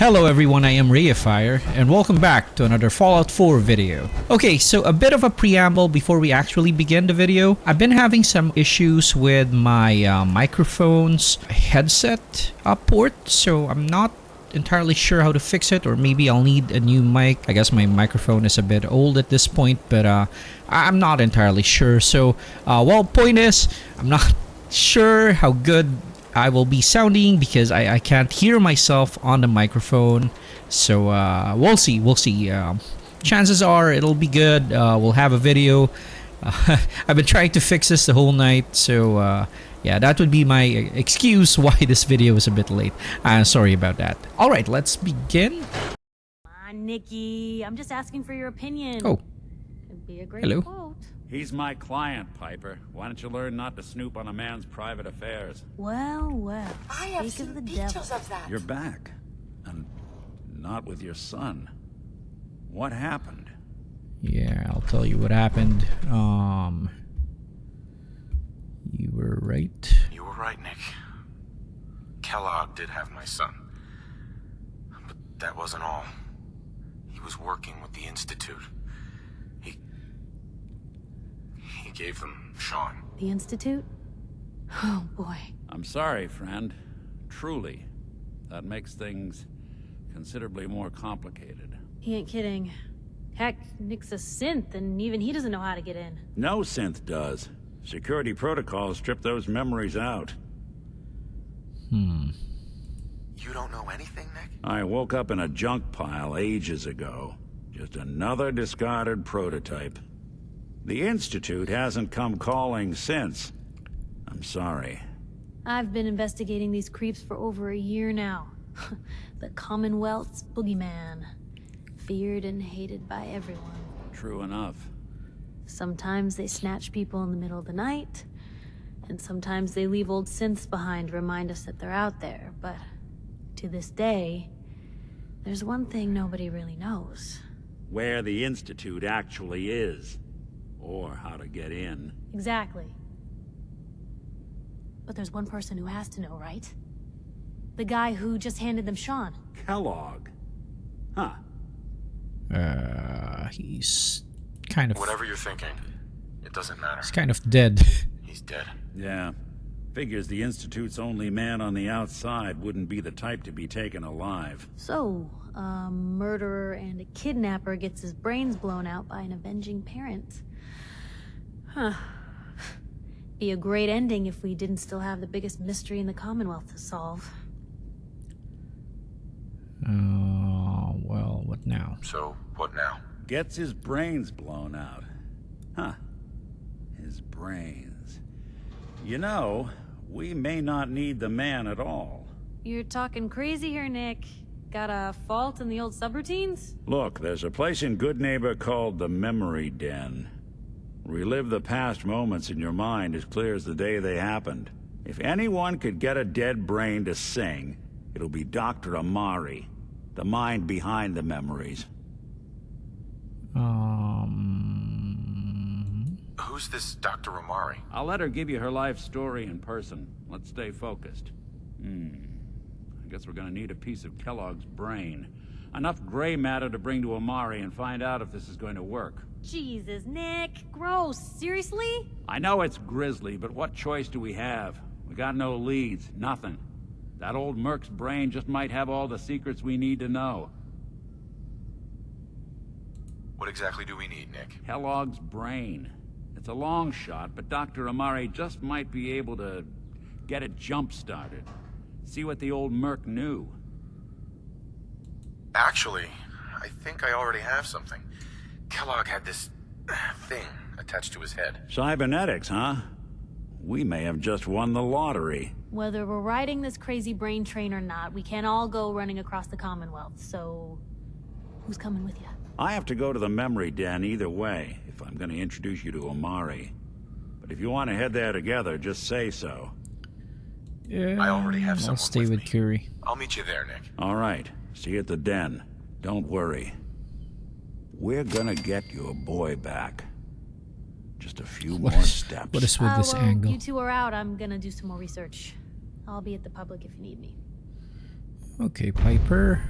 Hello everyone, I am Raeifier, and welcome back to another Fallout 4 video. Okay, so a bit of a preamble before we actually begin the video. I've been having some issues with my microphone's headset port, so I'm not entirely sure how to fix it, or maybe I'll need a new mic. I guess my microphone is a bit old at this point, but I'm not entirely sure. So, well, point is, I'm not sure how good I will be sounding because I can't hear myself on the microphone. So we'll see. Chances are it'll be good. We'll have a video. I've been trying to fix this the whole night, so yeah, that would be my excuse why this video is a bit late. Sorry about that. All right, let's begin. Come on, Nikki. I'm just asking for your opinion. Oh, It'd be a great hello. quote. He's my client, Piper. Why don't you learn not to snoop on a man's private affairs? Well. I have Speak of seen the pictures devil. of that. You're back. And not with your son. What happened? Yeah, I'll tell you what happened. You were right. You were right, Nick. Kellogg did have my son. But that wasn't all. He was working with the Institute. He gave them Sean. The Institute? Oh, boy. I'm sorry, friend. Truly. That makes things considerably more complicated. He ain't kidding. Heck, Nick's a synth, and even he doesn't know how to get in. No synth does. Security protocols strip those memories out. You don't know anything, Nick? I woke up in a junk pile ages ago. Just another discarded prototype. The Institute hasn't come calling since. I'm sorry. I've been investigating these creeps for over a year now. The Commonwealth's boogeyman. Feared and hated by everyone. True enough. Sometimes they snatch people in the middle of the night, and sometimes they leave old synths behind to remind us that they're out there. But to this day, there's one thing nobody really knows. Where the Institute actually is. Or how to get in. Exactly. But there's one person who has to know, right? The guy who just handed them Sean. Kellogg. Huh. He's kind of... Whatever you're thinking, it doesn't matter. He's kind of dead. He's dead. Yeah. Figures the Institute's only man on the outside wouldn't be the type to be taken alive. So, a murderer and a kidnapper gets his brains blown out by an avenging parent. Huh. Be a great ending if we didn't still have the biggest mystery in the Commonwealth to solve. Well, what now? So, what now? Gets his brains blown out. Huh. His brains. You know, we may not need the man at all. You're talking crazy here, Nick. Got a fault in the old subroutines? Look, there's a place in Good Neighbor called the Memory Den. Relive the past moments in your mind as clear as the day they happened. If anyone could get a dead brain to sing, it'll be Dr. Amari, the mind behind the memories. Who's this Dr. Amari? I'll let her give you her life story in person. Let's stay focused. I guess we're gonna need a piece of Kellogg's brain. Enough gray matter to bring to Amari and find out if this is going to work. Jesus, Nick. Gross. Seriously? I know it's grisly, but what choice do we have? We got no leads, nothing. That old merc's brain just might have all the secrets we need to know. What exactly do we need, Nick? Kellogg's brain. It's a long shot, but Dr. Amari just might be able to get it jump-started. See what the old merc knew. Actually, I think I already have something. Kellogg had this thing attached to his head. Cybernetics, huh? We may have just won the lottery. Whether we're riding this crazy brain train or not, we can't all go running across the Commonwealth, so... who's coming with you? I have to go to the memory den either way, if I'm going to introduce you to Amari. But if you want to head there together, just say so. Yeah, I already have I'll someone stay with with me. Curie. I'll meet you there, Nick. All right. See you at the den. Don't worry. We're gonna get your boy back. Just a few more steps. What is with this well, angle? you two are out. I'm gonna do some more research. I'll be at the public if you need me. Okay, Piper.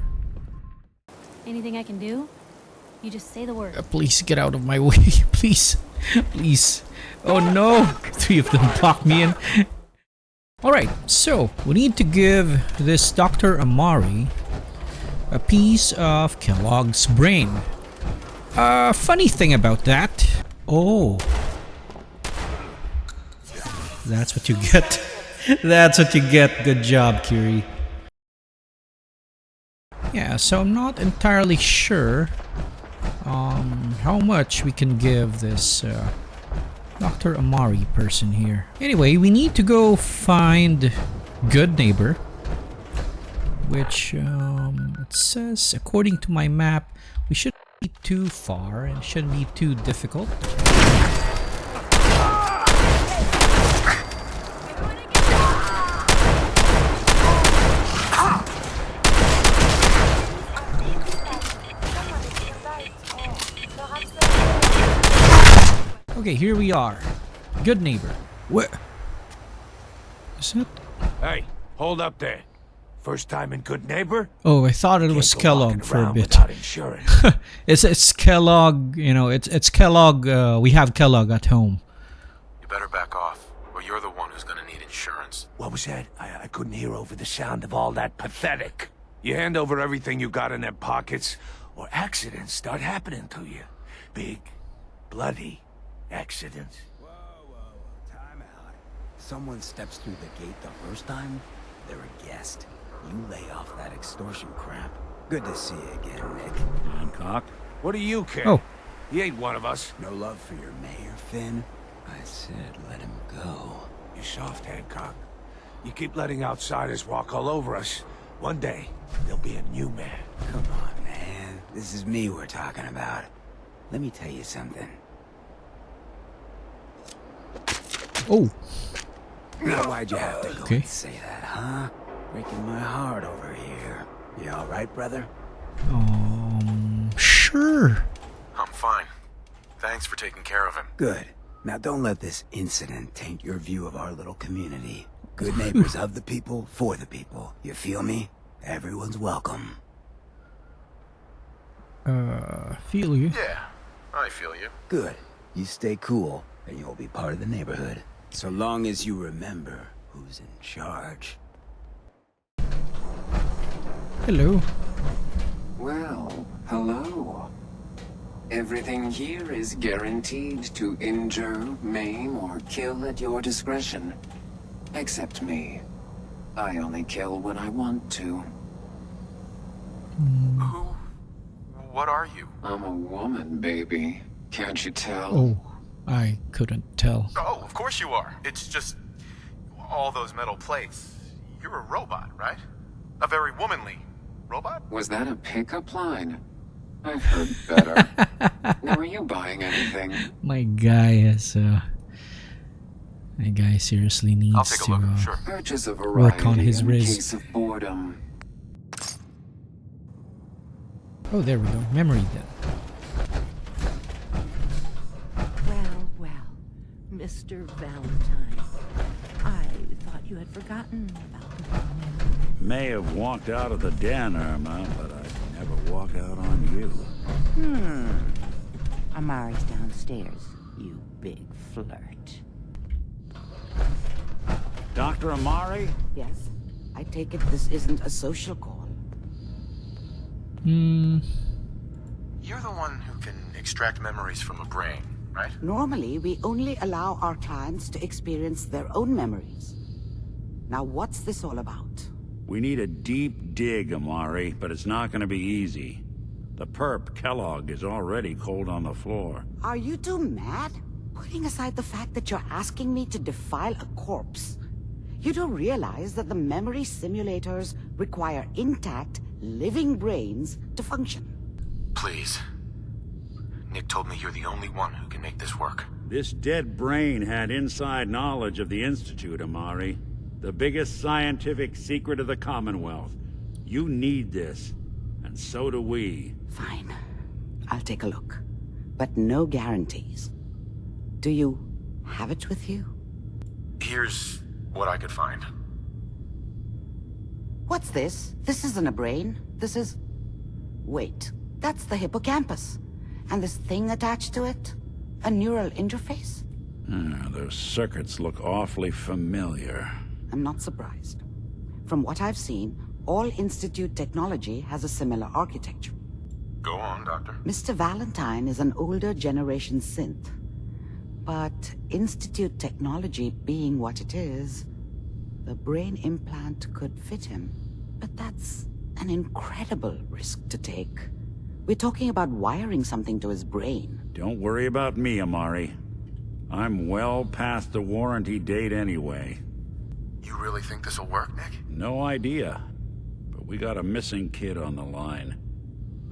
Anything I can do? You just say the word. Please get out of my way. Please. Please. Oh no! 3 of them blocked me in. Alright, so we need to give this Dr. Amari a piece of Kellogg's brain. Funny thing about that. Oh. That's what you get. That's what you get. Good job, Curie. Yeah, so I'm not entirely sure how much we can give this Dr. Amari person here. Anyway, we need to go find Good Neighbor, which it says, according to my map, we shouldn't be too far and shouldn't be too difficult. Okay, here we are. Good Neighbor. Where is it? Hey, hold up there. First time in Good Neighbor? Oh, I thought it was Can't go Kellogg walking for a around bit. without insurance. It's Kellogg, you know, it's Kellogg, we have Kellogg at home. You better back off, or you're the one who's gonna need insurance. What was that? I couldn't hear over the sound of all that pathetic. You hand over everything you got in them pockets, or accidents start happening to you. Big, bloody accidents. Time out. Someone steps through the gate the first time, they're a guest. You lay off that extortion crap. Good to see you again, Nick. Hancock? What do you care? Oh. He ain't one of us. No love for your mayor, Finn? I said let him go. You soft, Hancock. You keep letting outsiders walk all over us. One day, there'll be a new man. Come on, man. This is me we're talking about. Let me tell you something. Oh, Now, why'd you have to go Okay. and say that, huh? Breaking my heart over here. You alright, brother? sure. I'm fine. Thanks for taking care of him. Good. Now don't let this incident taint your view of our little community. Good neighbors of the people, for the people. You feel me? Everyone's welcome. Feel you. Yeah, I feel you. Good. You stay cool, and you'll be part of the neighborhood. So long as you remember who's in charge. Hello. Well, hello. Everything here is guaranteed to injure, maim, or kill at your discretion. Except me. I only kill when I want to. Who? What are you? I'm a woman, baby. Can't you tell? Oh, I couldn't tell. Oh, of course you are. It's just all those metal plates. You're a robot, right? A very womanly robot? Was that a pickup line? I've heard better. Now, are you buying anything? My guy seriously I'll needs take a to look, sure. Purchase a variety work on his in riz. case of boredom. Oh, there we go. Memory then. Well, Mr. Valentine. I thought you had forgotten about me. May have walked out of the den, Irma, but I'd never walk out on you. Amari's downstairs, you big flirt. Dr. Amari? Yes? I take it this isn't a social call. Hmm. You're the one who can extract memories from a brain, right? Normally, we only allow our clients to experience their own memories. Now, what's this all about? We need a deep dig, Amari, but it's not gonna be easy. The perp, Kellogg, is already cold on the floor. Are you two mad? Putting aside the fact that you're asking me to defile a corpse, you don't realize that the memory simulators require intact, living brains to function. Please. Nick told me you're the only one who can make this work. This dead brain had inside knowledge of the Institute, Amari. The biggest scientific secret of the Commonwealth. You need this, and so do we. Fine. I'll take a look. But no guarantees. Do you have it with you? Here's what I could find. What's this? This isn't a brain. This is... Wait, that's the hippocampus. And this thing attached to it? A neural interface? Those circuits look awfully familiar. I'm not surprised. From what I've seen, all Institute technology has a similar architecture. Go on, Doctor. Mr. Valentine is an older generation synth. But Institute technology being what it is, the brain implant could fit him. But that's an incredible risk to take. We're talking about wiring something to his brain. Don't worry about me, Amari. I'm well past the warranty date anyway. You really think this'll work, Nick? No idea. But we got a missing kid on the line.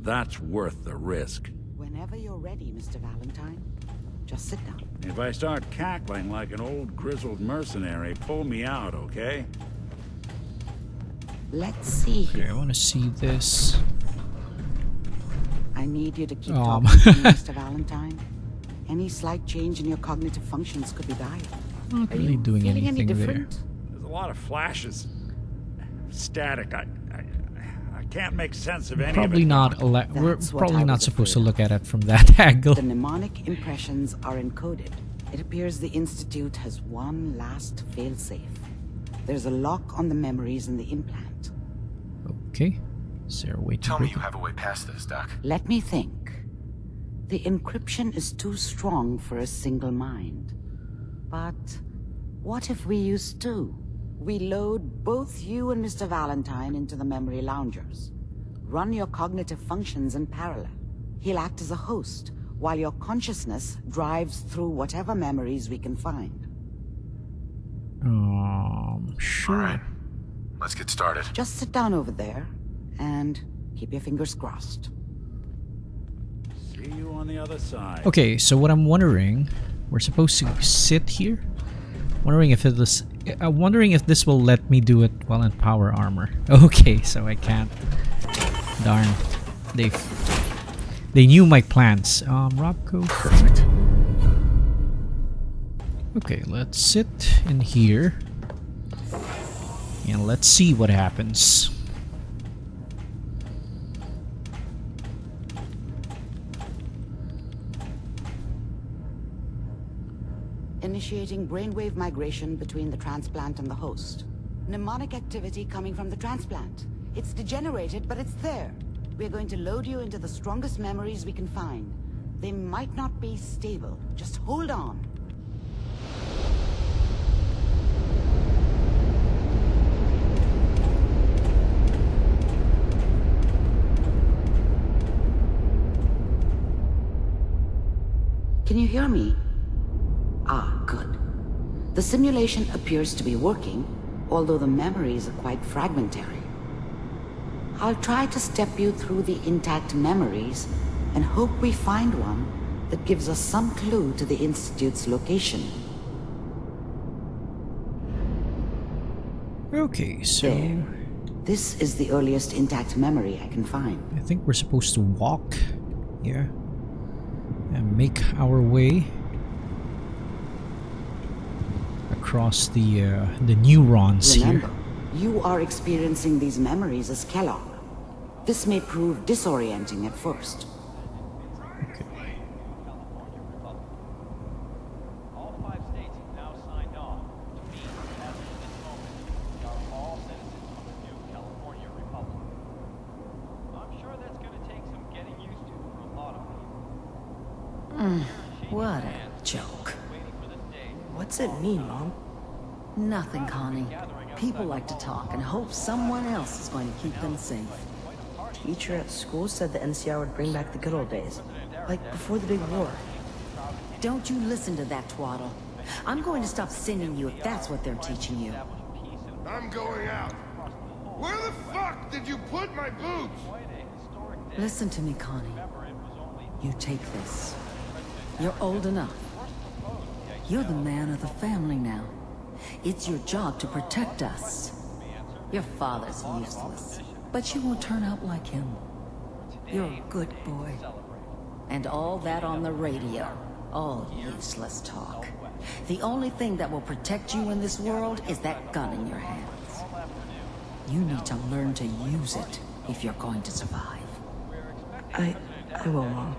That's worth the risk. Whenever you're ready, Mr. Valentine, just sit down. If I start cackling like an old grizzled mercenary, pull me out, okay? Let's see Okay, I here. want to see this. I need you to keep talking to me, Mr. Valentine. Any slight change in your cognitive functions could be dire. Not Are really you doing feeling anything any there. different? There's a lot of flashes. Static. I can't make sense of any Probably of it. not. We're That's what probably I not was supposed to afraid look at it from that angle. The mnemonic impressions are encoded. It appears the Institute has one last failsafe. There's a lock on the memories in the implant. Okay. Is there a way to Tell me break you have a way past this, Doc. Let me think. The encryption is too strong for a single mind. But what if we use two? We load both you and Mr. Valentine into the memory loungers. Run your cognitive functions in parallel. He'll act as a host, while your consciousness drives through whatever memories we can find. Sure. Alright. Let's get started. Just sit down over there, and keep your fingers crossed. See you on the other side. Okay, so what I'm wondering, we're supposed to sit here. Wondering if this will let me do it while in power armor. Okay, so I can't. Darn, they knew my plans. Robco. Perfect. Okay, let's sit in here, and let's see what happens. Initiating brainwave migration between the transplant and the host. Mnemonic activity coming from the transplant. It's degenerated, but it's there. We're going to load you into the strongest memories we can find. They might not be stable. Just hold on. Can you hear me? Ah, good. The simulation appears to be working, although the memories are quite fragmentary. I'll try to step you through the intact memories and hope we find one that gives us some clue to the Institute's location. Okay, so There. This is the earliest intact memory I can find. I think we're supposed to walk, yeah, and make our way across the neurons Remember, here. you are experiencing these memories as Kellogg. This may prove disorienting at first. Okay. All 5 states have now signed on to mean as of this moment, we are all citizens of the new California Republic. I'm sure that's going to take some getting used to for a lot of people. What a joke. Waiting for this day. What's it mean, Mom? Nothing, Connie. People like to talk and hope someone else is going to keep them safe. Teacher at school said the NCR would bring back the good old days, like before the big war. Don't you listen to that twaddle. I'm going to stop singing you if that's what they're teaching you. I'm going out. Where the fuck did you put my boots? Listen to me, Connie. You take this. You're old enough. You're the man of the family now. It's your job to protect us. Your father's useless, but you won't turn out like him. You're a good boy. And all that on the radio, all useless talk. The only thing that will protect you in this world is that gun in your hands. You need to learn to use it if you're going to survive. I will, Mom.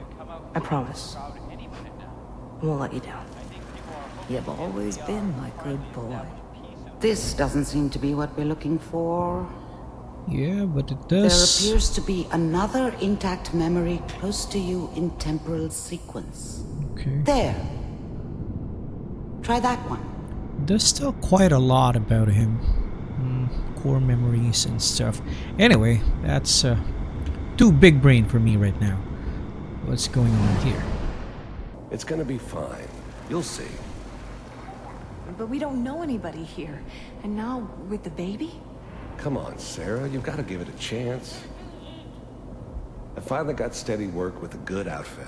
I promise. I won't let you down. You've always been my good boy. This doesn't seem to be what we're looking for. Yeah, but it There does. appears to be another intact memory close to you in temporal sequence. Okay. There. Try that one. There's still quite a lot about him. Core memories and stuff. Anyway, that's too big brain for me right now. What's going on here? It's gonna be fine. You'll see. But we don't know anybody here. And now, with the baby? Come on, Sarah, you've got to give it a chance. I finally got steady work with a good outfit.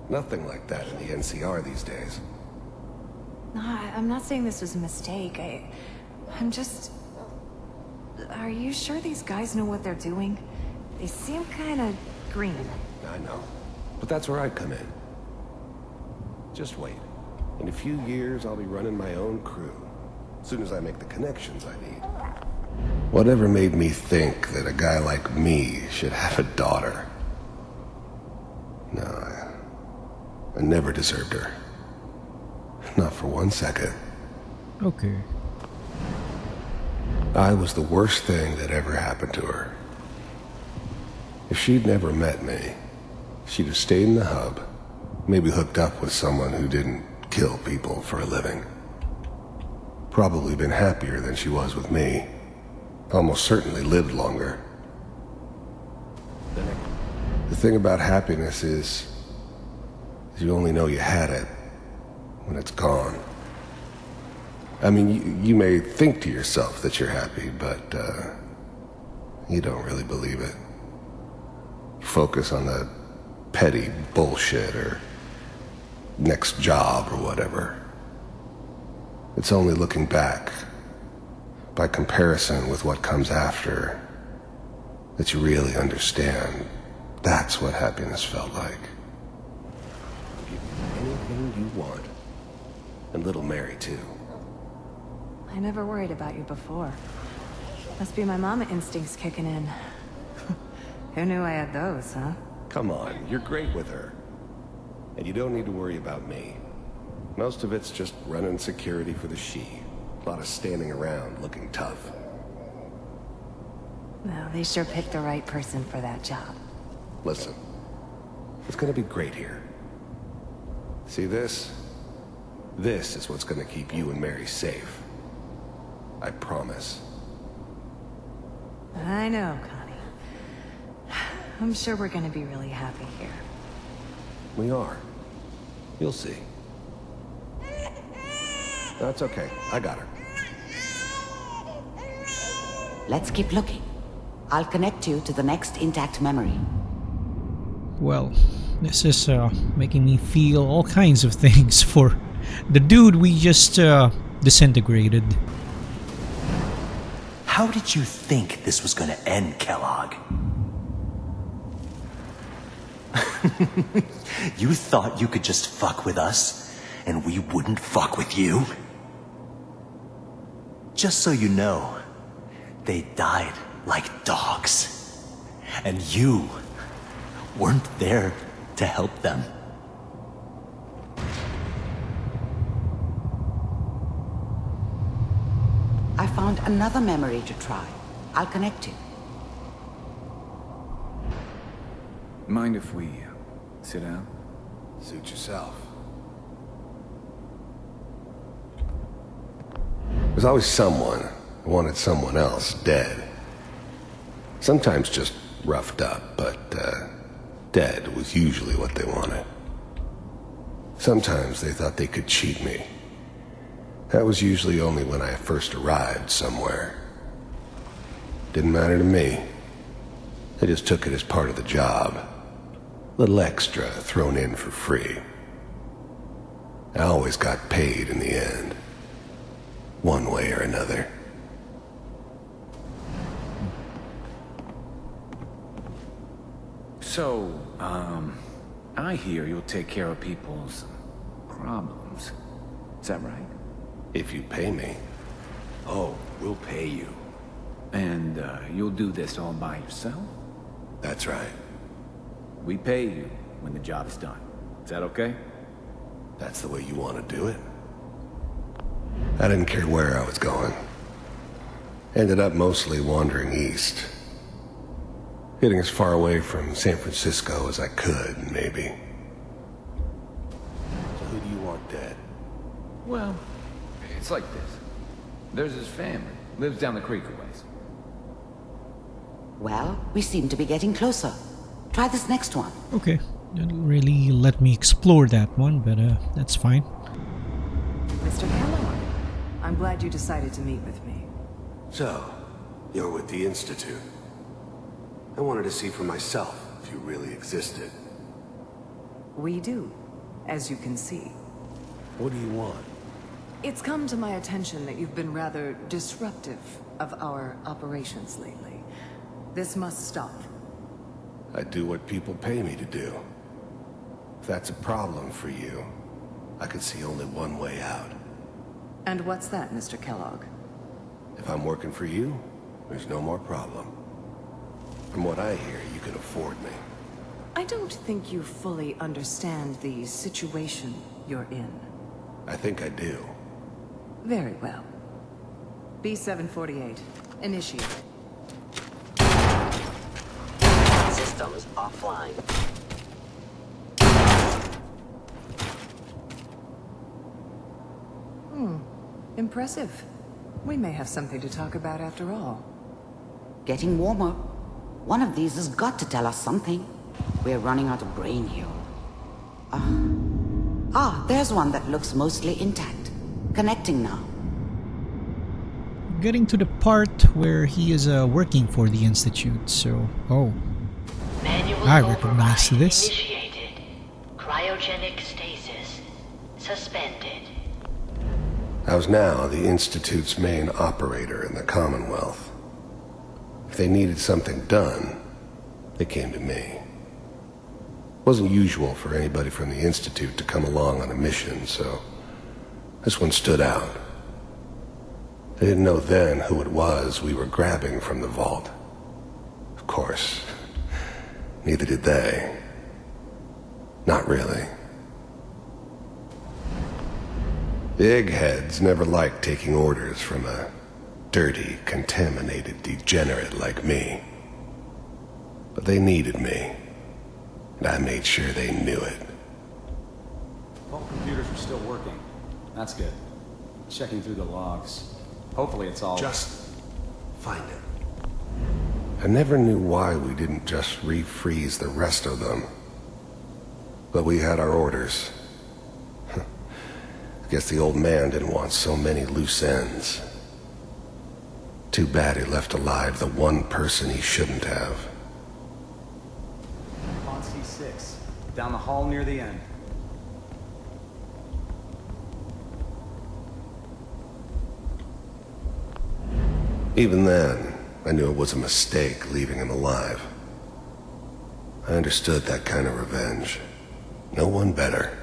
Nothing like that in the NCR these days. No, I'm not saying this was a mistake. I'm just... Are you sure these guys know what they're doing? They seem kind of green. I know. But that's where I come in. Just wait. In a few years, I'll be running my own crew. As soon as I make the connections I need. Whatever made me think that a guy like me should have a daughter? No, I never deserved her. Not for 1 second. Okay. I was the worst thing that ever happened to her. If she'd never met me, she'd have stayed in the hub, maybe hooked up with someone who didn't kill people for a living. Probably been happier than she was with me. Almost certainly lived longer. The thing about happiness is you only know you had it when it's gone. I mean, you may think to yourself that you're happy, but you don't really believe it. You focus on the petty bullshit or next job or whatever. It's only looking back, by comparison with what comes after, that you really understand that's what happiness felt like. Give you anything you want. And little Mary, too. I never worried about you before. Must be my mama instincts kicking in. Who knew I had those, huh? Come on, you're great with her. And you don't need to worry about me. Most of it's just running security for the she. A lot of standing around looking tough. Well, they sure picked the right person for that job. Listen, it's gonna be great here. See this? This is what's gonna keep you and Mary safe. I promise. I know, Connie. I'm sure we're gonna be really happy here. We are. You'll see. That's okay. I got her. Let's keep looking. I'll connect you to the next intact memory. Well, this is making me feel all kinds of things for the dude we just disintegrated. How did you think this was gonna end, Kellogg? You thought you could just fuck with us, and we wouldn't fuck with you? Just so you know, they died like dogs. And you weren't there to help them. I found another memory to try. I'll connect you. Mind if we sit down? Suit yourself. There's always someone who wanted someone else dead. Sometimes just roughed up, but dead was usually what they wanted. Sometimes they thought they could cheat me. That was usually only when I first arrived somewhere. Didn't matter to me. I just took it as part of the job. Little extra thrown in for free. I always got paid in the end. One way or another. So, I hear you'll take care of people's problems. Is that right? If you pay me. Oh, we'll pay you. And, you'll do this all by yourself? That's right. We pay you when the job's done. Is that okay? That's the way you want to do it? I didn't care where I was going. Ended up mostly wandering east. Getting as far away from San Francisco as I could, maybe. So who do you want dead? Well, it's like this. There's his family. Lives down the creek a ways. Well, we seem to be getting closer. Try this next one. Okay. Didn't really let me explore that one, but that's fine. Mr. Kellogg, I'm glad you decided to meet with me. So, you're with the Institute. I wanted to see for myself if you really existed. We do, as you can see. What do you want? It's come to my attention that you've been rather disruptive of our operations lately. This must stop. I do what people pay me to do. If that's a problem for you, I could see only one way out. And what's that, Mr. Kellogg? If I'm working for you, there's no more problem. From what I hear, you can afford me. I don't think you fully understand the situation you're in. I think I do. Very well. B-748, initiate. Systems offline. Impressive. We may have something to talk about after all. Getting warmer. One of these has got to tell us something. We're running out of brain here. There's one that looks mostly intact. Connecting now. Getting to the part where he is working for the Institute, so... Oh. Manual I recognize override this. Initiated. Cryogenic stasis. Suspended. I was now the Institute's main operator in the Commonwealth. If they needed something done, they came to me. It wasn't usual for anybody from the Institute to come along on a mission, so this one stood out. They didn't know then who it was we were grabbing from the vault. Of course, neither did they. Not really. The eggheads never liked taking orders from a dirty, contaminated degenerate like me. But they needed me, and I made sure they knew it. All computers are still working. That's good. Checking through the logs. Hopefully it's all... Just find it. I never knew why we didn't just refreeze the rest of them. But we had our orders. I guess the old man didn't want so many loose ends. Too bad he left alive the one person he shouldn't have. On C6. Down the hall near the end. Even then, I knew it was a mistake leaving him alive. I understood that kind of revenge. No one better.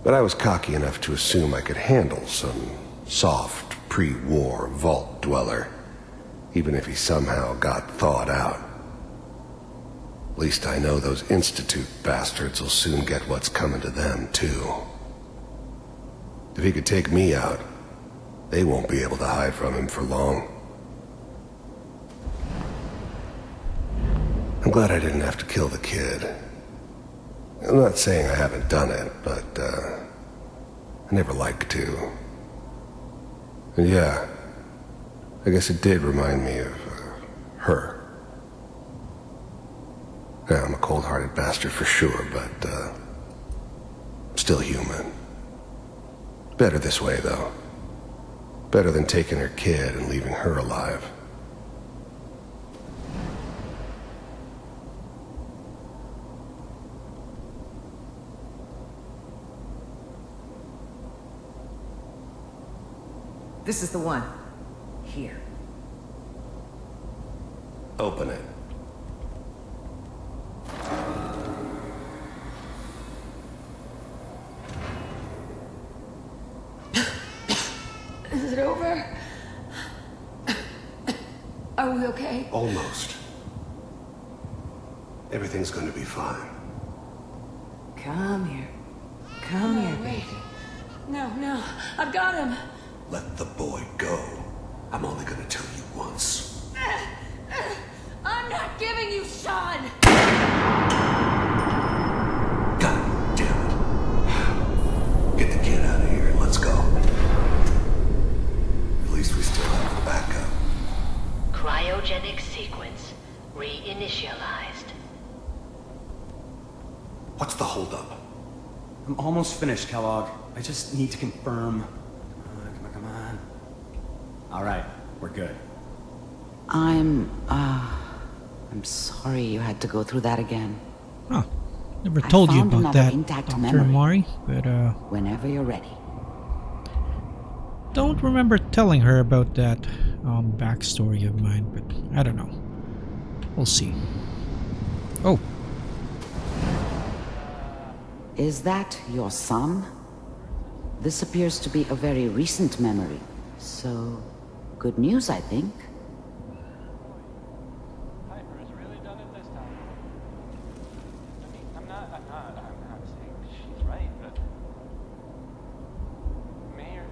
But I was cocky enough to assume I could handle some soft, pre-war vault dweller, even if he somehow got thawed out. At least I know those Institute bastards will soon get what's coming to them, too. If he could take me out, they won't be able to hide from him for long. I'm glad I didn't have to kill the kid. I'm not saying I haven't done it, but, I never liked to. And yeah, I guess it did remind me of, her. Yeah, I'm a cold-hearted bastard for sure, but, still human. Better this way, though. Better than taking her kid and leaving her alive. This is the one. Here. Open it. Is it over? Are we okay? Almost. Everything's gonna be fine. Come here. Come here, baby. No, I've got him. Let the boy go. I'm only gonna tell you once. I'm not giving you Sean! God damn it. Get the kid out of here and let's go. At least we still have the backup. Cryogenic sequence reinitialized. What's the holdup? I'm almost finished, Kellogg. I just need to confirm. Come on. All right, we're good. I'm sorry you had to go through that again. Huh. Never told you found about another that, intact Dr. memory. Mari, but Whenever you're ready. don't remember telling her about that backstory of mine, but I don't know. We'll see. Oh. Is that your son? This appears to be a very recent memory. So, good news, I think. Piper's really done it this time. I mean, I'm not saying she's right, but Mayor,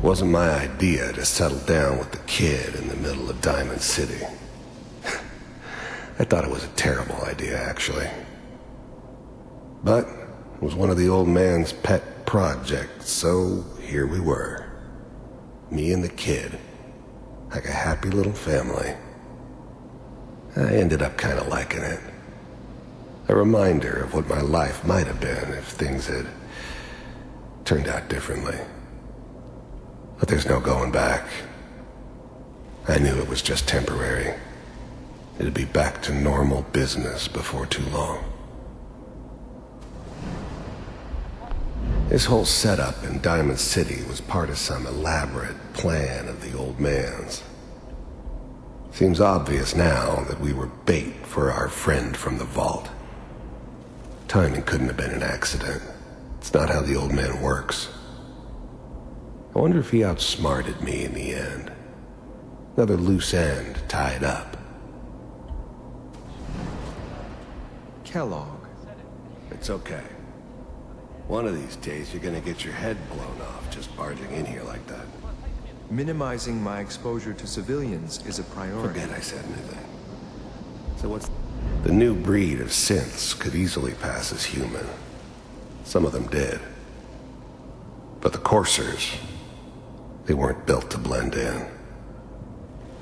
Wasn't my idea to settle down with the kid in the middle of Diamond City. I thought it was a terrible idea, actually. But it was one of the old man's pet projects, so here we were. Me and the kid. Like a happy little family. I ended up kind of liking it. A reminder of what my life might have been if things had turned out differently. But there's no going back. I knew it was just temporary. It'd be back to normal business before too long. This whole setup in Diamond City was part of some elaborate plan of the old man's. Seems obvious now that we were bait for our friend from the vault. Timing couldn't have been an accident. It's not how the old man works. I wonder if he outsmarted me in the end. Another loose end tied up. Kellogg. It's okay. One of these days you're gonna get your head blown off just barging in here like that. Minimizing my exposure to civilians is a priority. Forget I said anything. So what's... The new breed of synths could easily pass as human. Some of them did. But the coursers, they weren't built to blend in.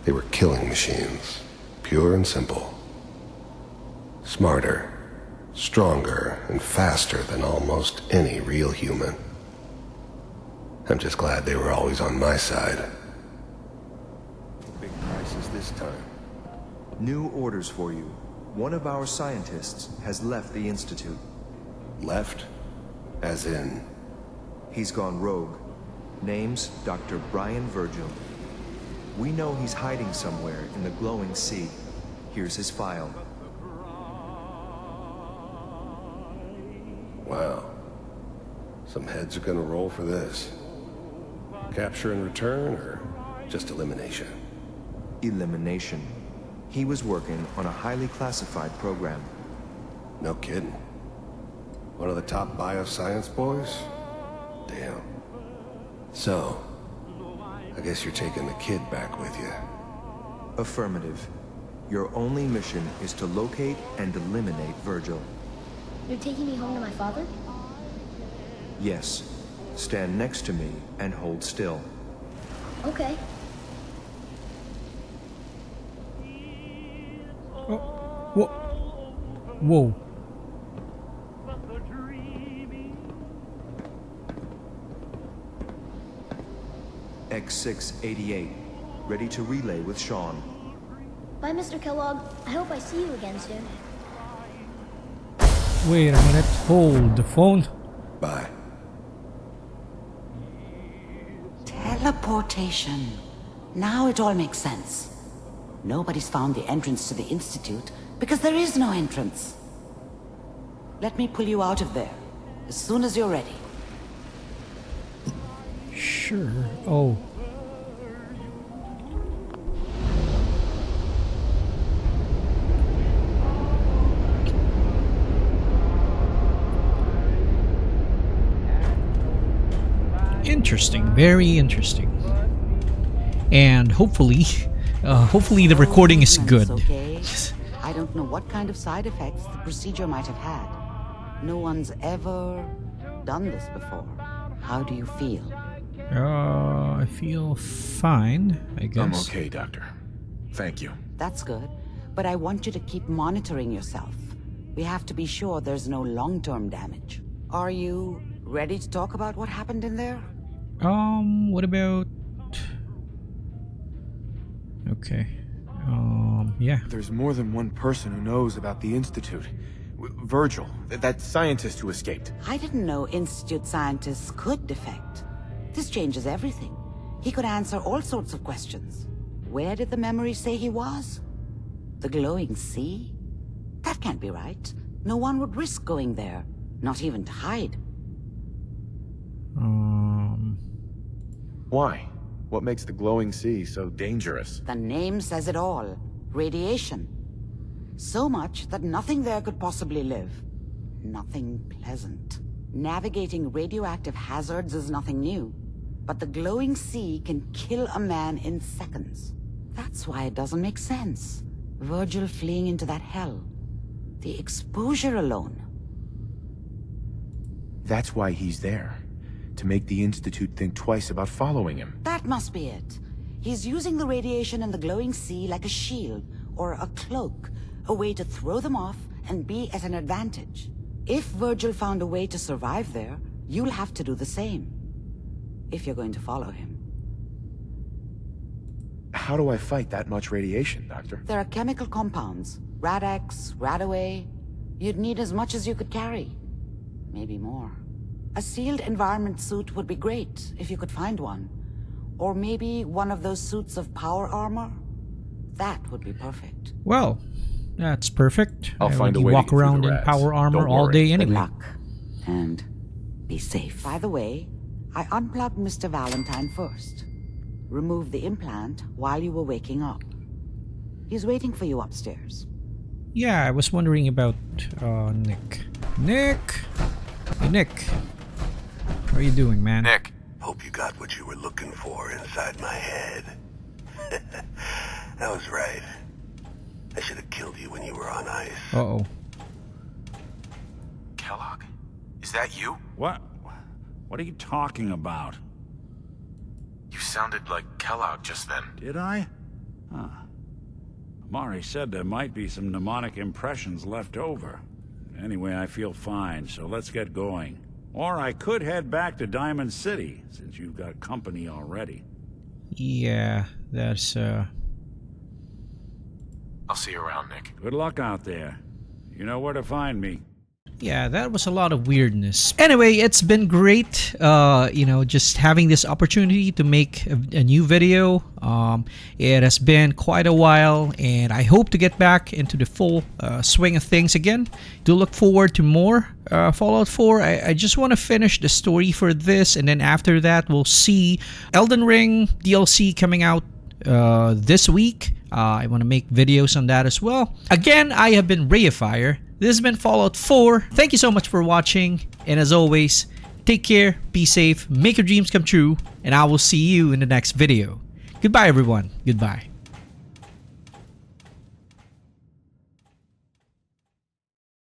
They were killing machines, pure and simple. Smarter, stronger, and faster than almost any real human. I'm just glad they were always on my side. Big crisis this time. New orders for you. One of our scientists has left the Institute. Left? As in? He's gone rogue. Name's Dr. Brian Virgil. We know he's hiding somewhere in the glowing sea. Here's his file. Wow. Some heads are gonna roll for this. Capture and return, or just elimination? Elimination. He was working on a highly classified program. No kidding. One of the top bioscience boys? Damn. So, I guess you're taking the kid back with you. Affirmative. Your only mission is to locate and eliminate Virgil. You're taking me home to my father? Yes. Stand next to me and hold still. Okay. Whoa. Whoa. X688. Ready to relay with Sean. Bye, Mr. Kellogg. I hope I see you again soon. Wait a minute. Hold the phone. Bye. Teleportation. Now it all makes sense. Nobody's found the entrance to the Institute because there is no entrance. Let me pull you out of there as soon as you're ready. Sure. Oh. interesting. Very interesting. And hopefully the recording is good. Okay? I don't know what kind of side effects the procedure might have had. No one's ever done this before. How do you feel? I feel fine, I guess. I'm okay, Doctor. Thank you. That's good. But I want you to keep monitoring yourself. We have to be sure there's no long-term damage. Are you ready to talk about what happened in there? What about... Okay. Yeah. There's more than one person who knows about the Institute. Virgil, that scientist who escaped. I didn't know Institute scientists could defect. This changes everything. He could answer all sorts of questions. Where did the memory say he was? The glowing sea? That can't be right. No one would risk going there, not even to hide. Why? What makes the glowing sea so dangerous? The name says it all. Radiation. So much that nothing there could possibly live. Nothing pleasant. Navigating radioactive hazards is nothing new. But the glowing sea can kill a man in seconds. That's why it doesn't make sense. Virgil fleeing into that hell. The exposure alone. That's why he's there. To make the Institute think twice about following him. That must be it. He's using the radiation in the glowing sea like a shield or a cloak, a way to throw them off and be at an advantage. If Virgil found a way to survive there, you'll have to do the same. If you're going to follow him. How do I fight that much radiation, Doctor? There are chemical compounds. Rad-X, Rad-Away. You'd need as much as you could carry. Maybe more. A sealed environment suit would be great, if you could find one. Or maybe one of those suits of power armor? That would be perfect. Well, that's perfect. I'll find a way way to walk get through around the in rats. power armor Don't all worry. day Good anyway. luck. And be safe. By the way, I unplugged Mr. Valentine first. Removed the implant while you were waking up. He's waiting for you upstairs. Yeah, I was wondering about Nick. Nick! Hey, Nick. How are you doing, man? Nick. Hope you got what you were looking for inside my head. I was right. I should have killed you when you were on ice. Uh-oh. Kellogg? Is that you? What? What are you talking about? You sounded like Kellogg just then. Did I? Huh. Amari said there might be some mnemonic impressions left over. Anyway, I feel fine, so let's get going. Or I could head back to Diamond City, since you've got company already. Yeah, that's, I'll see you around, Nick. Good luck out there. You know where to find me. Yeah, that was a lot of weirdness. Anyway, it's been great, you know, just having this opportunity to make a new video. It has been quite a while, and I hope to get back into the full swing of things again. Do look forward to more Fallout 4. I just want to finish the story for this, and then after that, we'll see Elden Ring DLC coming out this week. I want to make videos on that as well. Again, I have been Raeifier. This has been Fallout 4. Thank you so much for watching. And as always, take care, be safe, make your dreams come true, and I will see you in the next video. Goodbye, everyone. Goodbye.